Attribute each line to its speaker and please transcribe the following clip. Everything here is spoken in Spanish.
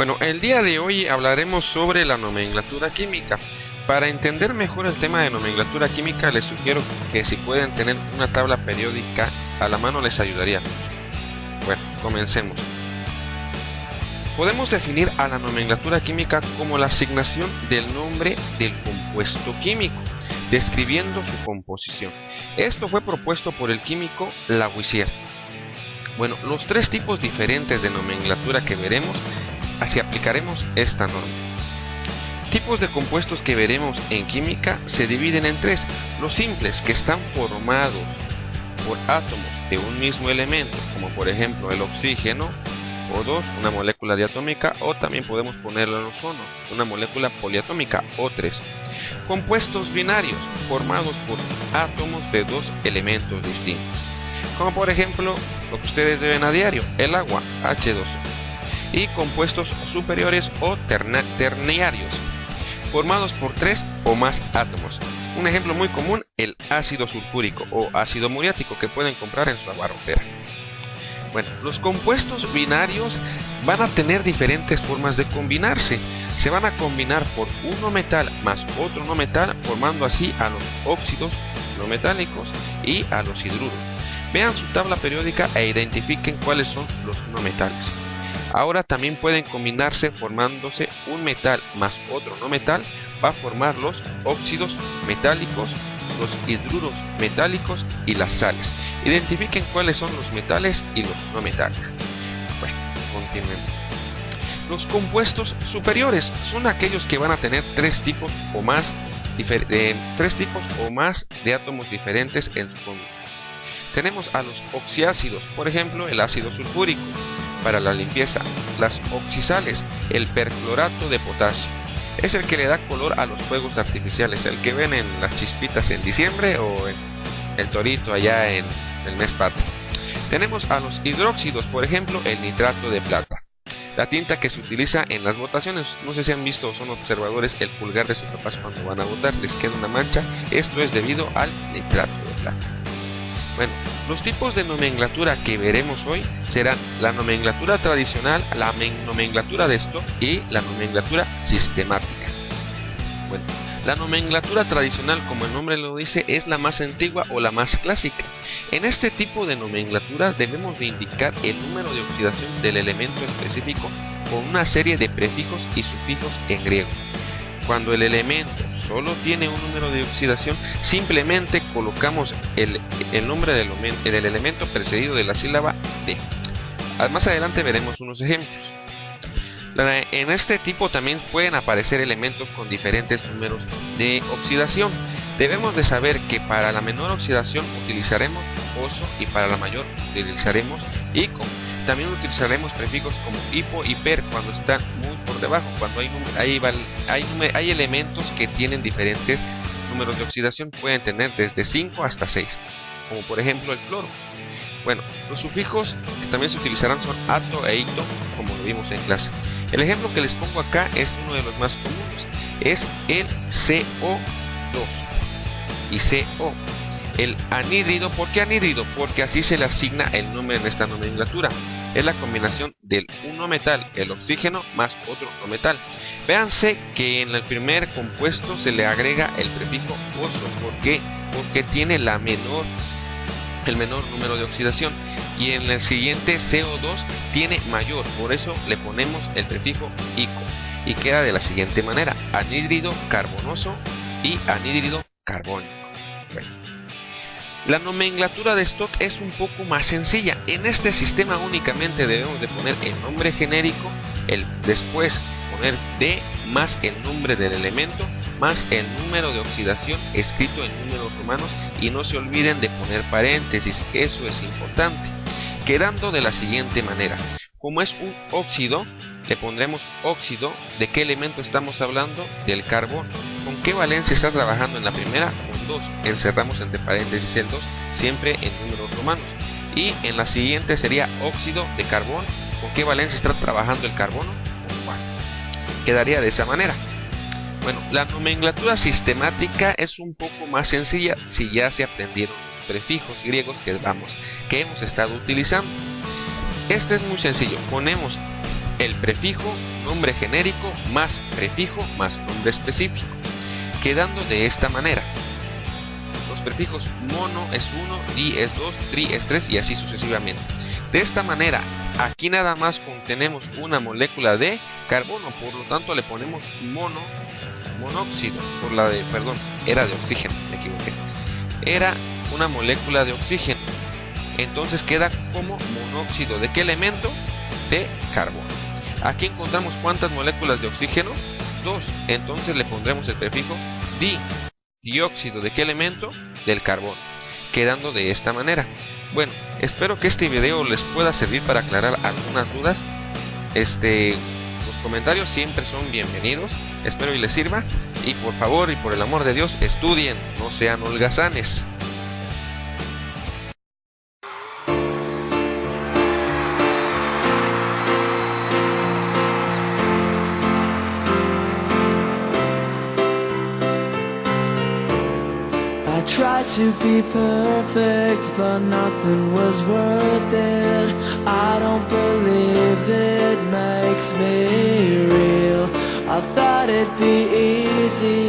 Speaker 1: Bueno, el día de hoy hablaremos sobre la nomenclatura química. Para entender mejor el tema de nomenclatura química, les sugiero que si pueden tener una tabla periódica a la mano les ayudaría. Bueno, comencemos. Podemos definir a la nomenclatura química como la asignación del nombre del compuesto químico, describiendo su composición. Esto fue propuesto por el químico Lavoisier. Bueno, los tres tipos diferentes de nomenclatura que veremos, así aplicaremos esta norma. Tipos de compuestos que veremos en química se dividen en tres: los simples, que están formados por átomos de un mismo elemento, como por ejemplo el oxígeno, O2, una molécula diatómica, o también podemos ponerlo en ozono, una molécula poliatómica, O3. Compuestos binarios, formados por átomos de dos elementos distintos, como por ejemplo lo que ustedes beben a diario, el agua, H2O. Y compuestos superiores o ternarios, formados por tres o más átomos. Un ejemplo muy común, el ácido sulfúrico o ácido muriático, que pueden comprar en su abarrotera. Bueno, los compuestos binarios van a tener diferentes formas de combinarse. Se van a combinar por uno metal más otro no metal, formando así a los óxidos no metálicos y a los hidruros. Vean su tabla periódica e identifiquen cuáles son los no metales. Ahora también pueden combinarse formándose un metal más otro no metal, va a formar los óxidos metálicos, los hidruros metálicos y las sales. Identifiquen cuáles son los metales y los no metales. Bueno, continuemos. Los compuestos superiores son aquellos que van a tener tres tipos o más de átomos diferentes en su combinación. Tenemos a los oxiácidos, por ejemplo el ácido sulfúrico para la limpieza, las oxisales, el perclorato de potasio, es el que le da color a los fuegos artificiales, el que ven en las chispitas en diciembre o en el torito allá en el mes patrio. Tenemos a los hidróxidos, por ejemplo el nitrato de plata, la tinta que se utiliza en las votaciones. No sé si han visto o son observadores el pulgar de sus papás cuando van a votar, les queda una mancha, esto es debido al nitrato de plata. Bueno, los tipos de nomenclatura que veremos hoy serán la nomenclatura tradicional, la nomenclatura de stock y la nomenclatura sistemática. Bueno, la nomenclatura tradicional, como el nombre lo dice, es la más antigua o la más clásica. En este tipo de nomenclatura debemos de indicar el número de oxidación del elemento específico con una serie de prefijos y sufijos en griego. Cuando el elemento solo tiene un número de oxidación, simplemente colocamos el nombre del elemento precedido de la sílaba D. Más adelante veremos unos ejemplos. En este tipo también pueden aparecer elementos con diferentes números de oxidación. Debemos de saber que para la menor oxidación utilizaremos oso y para la mayor utilizaremos ico. También utilizaremos prefijos como hipo y per cuando están muy por debajo, cuando hay elementos que tienen diferentes números de oxidación, pueden tener desde 5 hasta 6, como por ejemplo el cloro. Bueno, los sufijos que también se utilizarán son ato e ito, como lo vimos en clase. El ejemplo que les pongo acá es uno de los más comunes, es el CO2 y CO. El anhídrido, ¿por qué anhídrido? Porque así se le asigna el nombre en esta nomenclatura. Es la combinación del uno metal, el oxígeno, más otro no metal. Véanse que en el primer compuesto se le agrega el prefijo oso. ¿Por qué? Porque tiene el menor número de oxidación. Y en el siguiente CO2 tiene mayor, por eso le ponemos el prefijo ico. Y queda de la siguiente manera: anhídrido carbonoso y anhídrido carbónico. Bueno. La nomenclatura de stock es un poco más sencilla. En este sistema únicamente debemos de poner el nombre genérico, después poner D más el nombre del elemento más el número de oxidación escrito en números romanos, y no se olviden de poner paréntesis, eso es importante, quedando de la siguiente manera. Como es un óxido, le pondremos óxido. ¿De qué elemento estamos hablando? Del carbón. ¿Con qué valencia está trabajando en la primera? Con 2. Encerramos entre paréntesis el 2, siempre en números romanos. Y en la siguiente sería óxido de carbón. ¿Con qué valencia está trabajando el carbono? Con 4. Quedaría de esa manera. Bueno, la nomenclatura sistemática es un poco más sencilla si ya se aprendieron los prefijos griegos que hemos estado utilizando. Este es muy sencillo. Ponemos el prefijo nombre genérico más prefijo más nombre específico, quedando de esta manera. Los prefijos mono es 1, di es 2, tri es 3 y así sucesivamente. De esta manera, aquí nada más contenemos una molécula de carbono, por lo tanto le ponemos monóxido, era de oxígeno, me equivoqué. Era una molécula de oxígeno, entonces queda como monóxido. ¿De qué elemento? De carbono. Aquí encontramos cuántas moléculas de oxígeno, 2, entonces le pondremos el prefijo dióxido. ¿De qué elemento? Del carbono, quedando de esta manera. Bueno, espero que este video les pueda servir para aclarar algunas dudas. Los comentarios siempre son bienvenidos, espero y les sirva. Y por favor y por el amor de Dios, estudien, no sean holgazanes.
Speaker 2: I tried to be perfect, but nothing was worth it. I don't believe it makes me real. I thought it'd be easy.